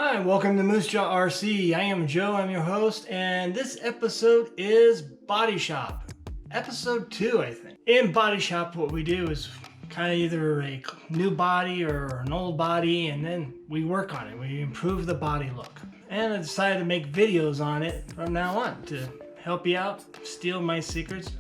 Hi, welcome to Moosejaw'b RC. I am Joe, I'm your host, and this episode is Body Shop. Episode 2, I think. In Body Shop, what we do is kind of either a new body or an old body, and then we work on it. We improve the body look. And I decided to make videos on it from now on to help you out, steal my secrets,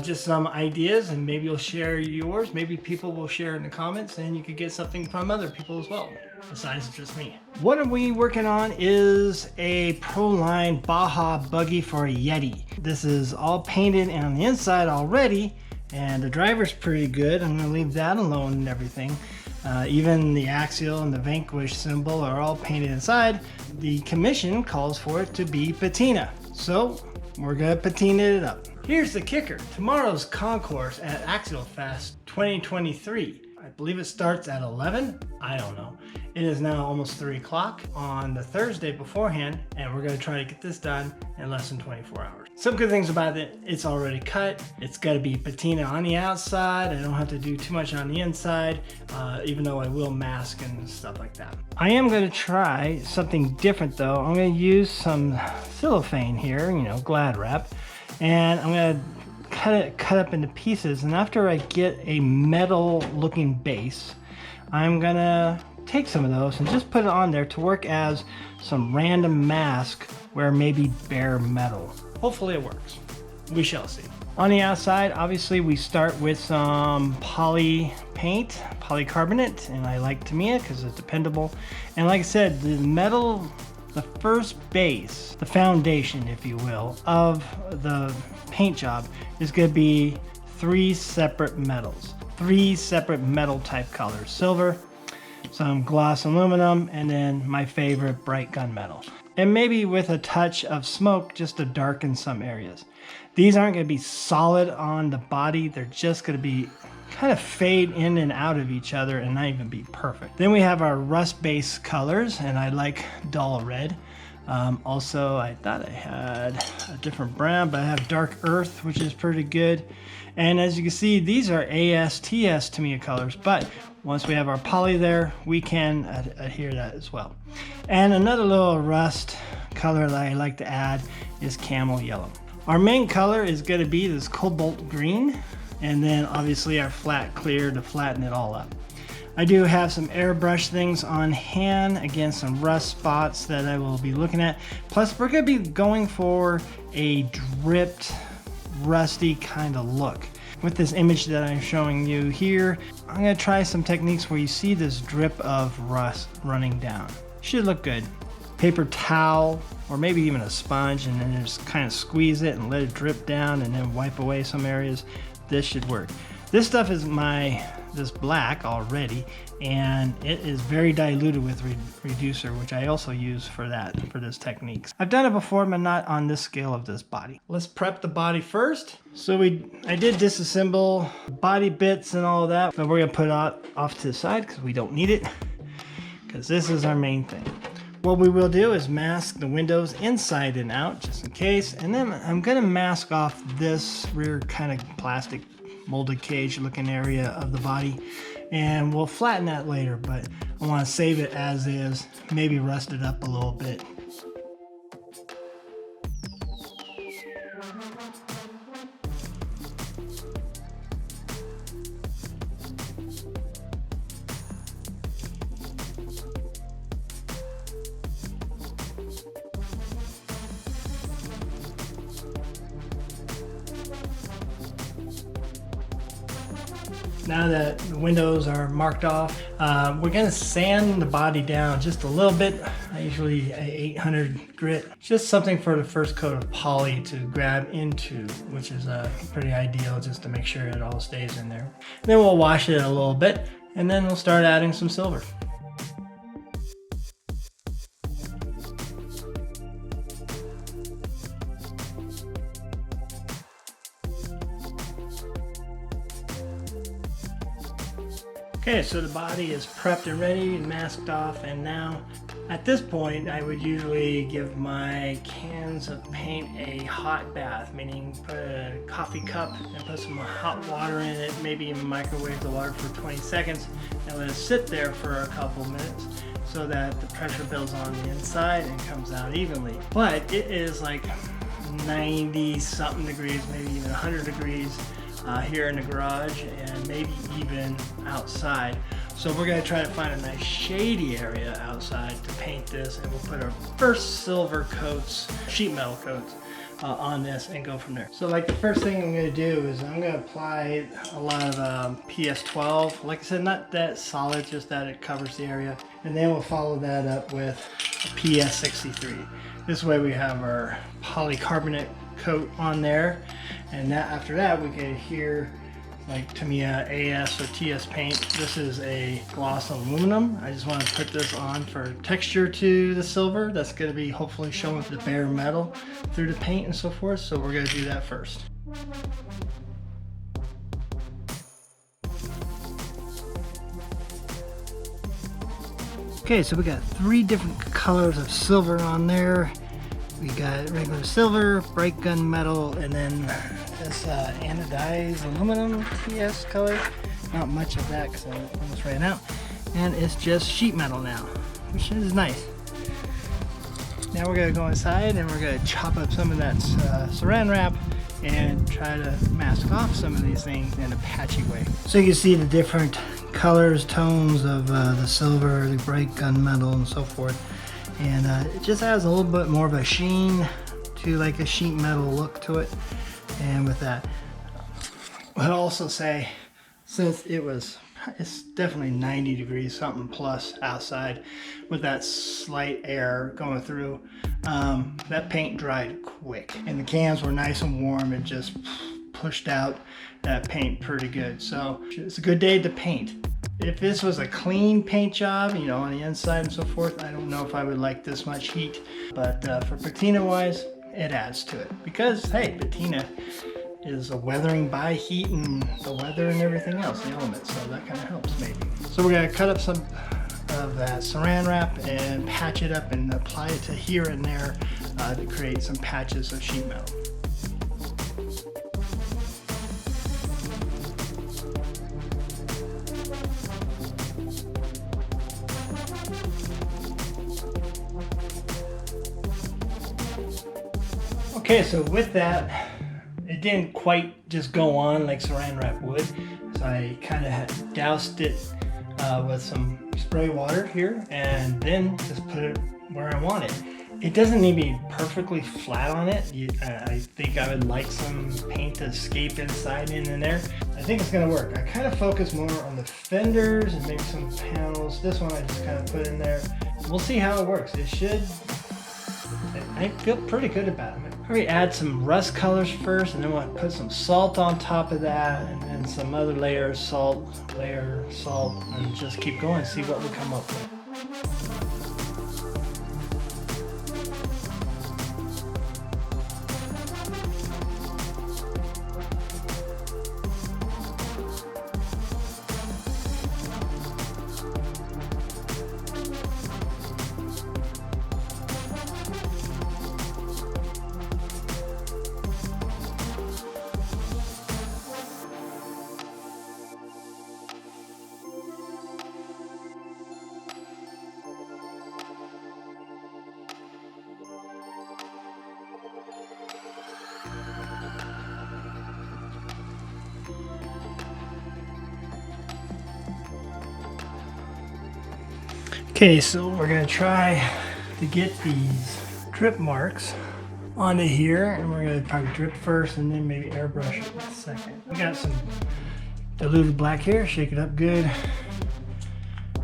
just some ideas, and maybe you'll share yours. Maybe people will share in the comments, and you could get something from other people as well, besides just me. What are we working on is a Proline VW buggy for a Yeti. This is all painted on the inside already, and the driver's pretty good. I'm gonna leave that alone and everything. Even the Axial and the Vanquish symbol are all painted inside. The commission calls for it to be patina, so we're gonna patina it up. Here's the kicker. Tomorrow's concourse at Axialfest 2023. I believe it starts at 11. I don't know. It is now almost 3 o'clock on the Thursday beforehand, and we're gonna try to get this done in less than 24 hours. Some good things about it, it's already cut. It's gotta be patina on the outside. I don't have to do too much on the inside, even though I will mask and stuff like that. I am gonna try something different though. I'm gonna use some cellophane here, Glad wrap, and I'm gonna cut up into pieces, and after I get a metal looking base, I'm gonna take some of those and just put it on there to work as some random mask where maybe bare metal. Hopefully it works. We shall see. On the outside, obviously we start with some poly paint, polycarbonate, and I like Tamiya because it's dependable. And like I said, the metal, the first base, the foundation, if you will, of the paint job is going to be 3 separate metals, 3 separate metal type colors: silver, some gloss aluminum, and then my favorite bright gunmetal. And maybe with a touch of smoke just to darken some areas. These aren't going to be solid on the body. They're just going to be kind of fade in and out of each other and not even be perfect. Then we have our rust base colors, and I like dull red. Also, I thought I had a different brown, but I have dark earth, which is pretty good. And as you can see, these are ASTS Tamiya colors, but once we have our poly there, we can adhere that as well. And another little rust color that I like to add is camel yellow. Our main color is going to be this cobalt green, and then obviously our flat clear to flatten it all up. I do have some airbrush things on hand, again some rust spots that I will be looking at. Plus we're going to be going for a dripped, rusty kind of look. With this image that I'm showing you here, I'm going to try some techniques where you see this drip of rust running down. Should look good. Paper towel, or maybe even a sponge, and then just kind of squeeze it and let it drip down and then wipe away some areas. This should work. This stuff is this black already, and it is very diluted with reducer, which I also use for this technique. I've done it before, but not on this scale of this body. Let's prep the body first. So I did disassemble body bits and all of that, but we're gonna put it off to the side because we don't need it, because this is our main thing. What we will do is mask the windows inside and out just in case, and then I'm gonna mask off this rear kind of plastic molded cage looking area of the body, and we'll flatten that later, but I want to save it as is, maybe rust it up a little bit. Now that the windows are marked off, we're going to sand the body down just a little bit. I usually 800 grit, just something for the first coat of poly to grab into, which is pretty ideal just to make sure it all stays in there. Then we'll wash it a little bit, and then we'll start adding some silver. Okay, Okay, so the body is prepped and ready and masked off, and now at this point I would usually give my cans of paint a hot bath, meaning put a coffee cup and put some hot water in it, maybe even microwave the water for 20 seconds and let it sit there for a couple minutes so that the pressure builds on the inside and comes out evenly. But it is like 90 something degrees, maybe even 100 degrees here in the garage, and maybe even outside. So we're going to try to find a nice shady area outside to paint this, and we'll put our first silver coats, sheet metal coats, on this and go from there. So like the first thing I'm going to do is I'm going to apply a lot of PS12. Like I said, not that solid, just that it covers the area. And then we'll follow that up with a PS63. This way we have our polycarbonate coat on there, and that after that we can adhere like Tamiya AS or TS paint. This is a gloss aluminum. I just want to put this on for texture to the silver. That's going to be hopefully showing the bare metal through the paint and so forth. So we're going to do that first. Okay, so we got 3 different colors of silver on there. We got regular silver, bright gunmetal, and then this anodized aluminum TS color. Not much of that because I almost ran out. And it's just sheet metal now, which is nice. Now we're going to go inside and we're going to chop up some of that saran wrap and try to mask off some of these things in a patchy way. So you can see the different colors, tones of the silver, the bright gunmetal, and so forth. And it just adds a little bit more of a sheen to like a sheet metal look to it. And with that, I'll also say, since it's definitely 90 degrees something plus outside with that slight air going through, that paint dried quick and the cans were nice and warm. It just pushed out that paint pretty good. So it's a good day to paint. If this was a clean paint job, you know, on the inside and so forth, I don't know if I would like this much heat. But for patina wise, it adds to it. Because, hey, patina is a weathering by heat and the weather and everything else, the elements. So that kind of helps maybe. So we're going to cut up some of that saran wrap and patch it up and apply it to here and there to create some patches of sheet metal. Okay, so with that, it didn't quite just go on like saran wrap would. So I kind of doused it with some spray water here and then just put it where I want it. It doesn't need to be perfectly flat on it. I think I would like some paint to escape inside in there. I think it's gonna work. I kind of focus more on the fenders and maybe some panels. This one I just kind of put in there. We'll see how it works. It should. I feel pretty good about it. Probably add some rust colors first, and then we'll put some salt on top of that, and then some other layers, salt, and just keep going and see what we come up with. Okay, so we're going to try to get these drip marks onto here, and we're going to probably drip first and then maybe airbrush it second. We got some diluted black here, shake it up good,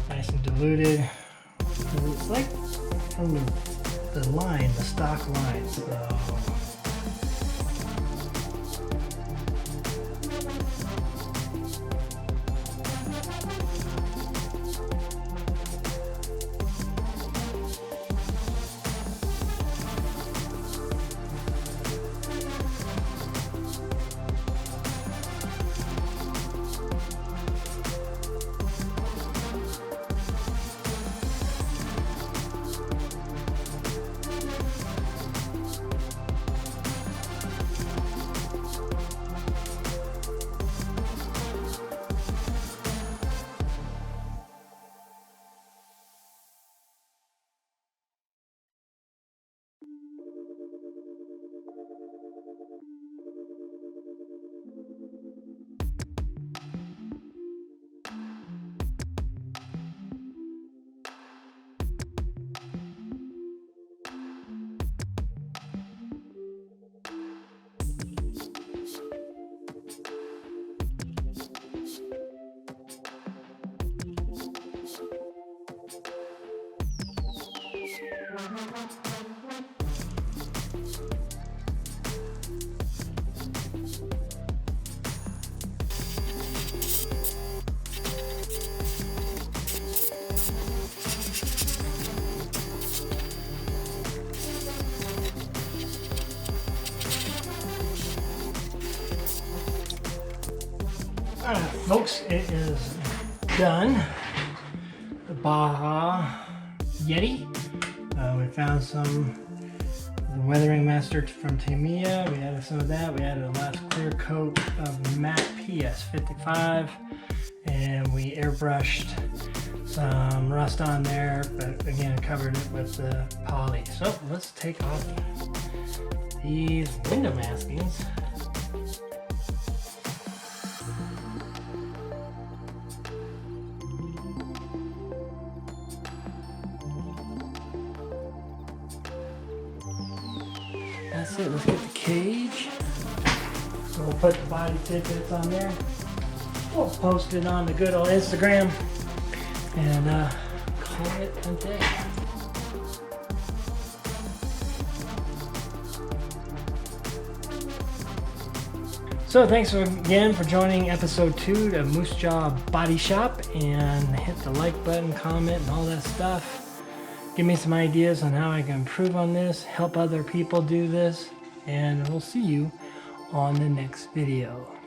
nice and diluted. And it's like from the line, the stock line, so. Folks, it is done. The Yeti. We found some weathering master from Tamiya. We added some of that. We added a last clear coat of matte PS55, and we airbrushed some rust on there, but again covered it with the poly. So let's take off these window maskings. That's it, let's get the cage. So we'll put the body tidbits on there. We'll post it on the good old Instagram and call it a day. So thanks again for joining episode 2 of Moosejaw'b Body Shop, and hit the like button, comment, and all that stuff. Give me some ideas on how I can improve on this, help other people do this, and we'll see you on the next video.